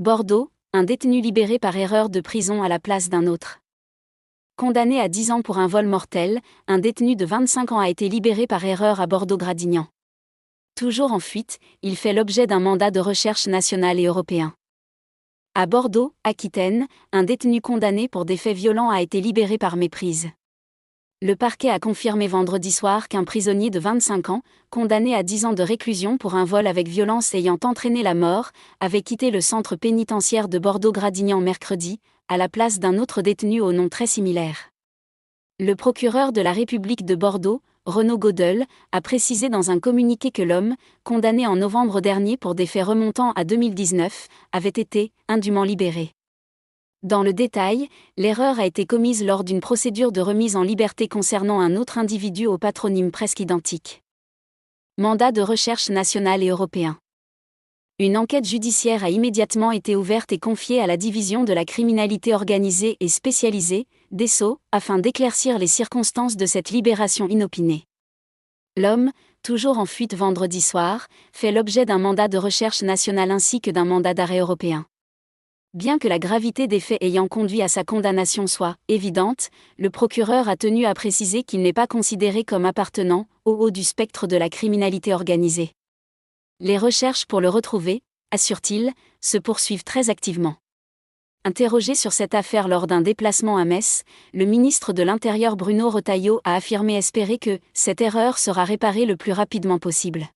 Bordeaux, un détenu libéré par erreur de prison à la place d'un autre. Condamné à 10 ans pour un vol mortel, un détenu de 25 ans a été libéré par erreur à Bordeaux-Gradignan. Toujours en fuite, il fait l'objet d'un mandat de recherche national et européen. À Bordeaux, Aquitaine, un détenu condamné pour des faits violents a été libéré par méprise. Le parquet a confirmé vendredi soir qu'un prisonnier de 25 ans, condamné à 10 ans de réclusion pour un vol avec violence ayant entraîné la mort, avait quitté le centre pénitentiaire de Bordeaux-Gradignan mercredi, à la place d'un autre détenu au nom très similaire. Le procureur de la République de Bordeaux, Renaud Godel, a précisé dans un communiqué que l'homme, condamné en novembre dernier pour des faits remontant à 2019, avait été indûment libéré. Dans le détail, l'erreur a été commise lors d'une procédure de remise en liberté concernant un autre individu au patronyme presque identique. Mandat de recherche national et européen. Une enquête judiciaire a immédiatement été ouverte et confiée à la division de la criminalité organisée et spécialisée, DSO, afin d'éclaircir les circonstances de cette libération inopinée. L'homme, toujours en fuite vendredi soir, fait l'objet d'un mandat de recherche national ainsi que d'un mandat d'arrêt européen. Bien que la gravité des faits ayant conduit à sa condamnation soit évidente, le procureur a tenu à préciser qu'il n'est pas considéré comme appartenant au haut du spectre de la criminalité organisée. Les recherches pour le retrouver, assure-t-il, se poursuivent très activement. Interrogé sur cette affaire lors d'un déplacement à Metz, le ministre de l'Intérieur Bruno Retailleau a affirmé espérer que cette erreur sera réparée le plus rapidement possible.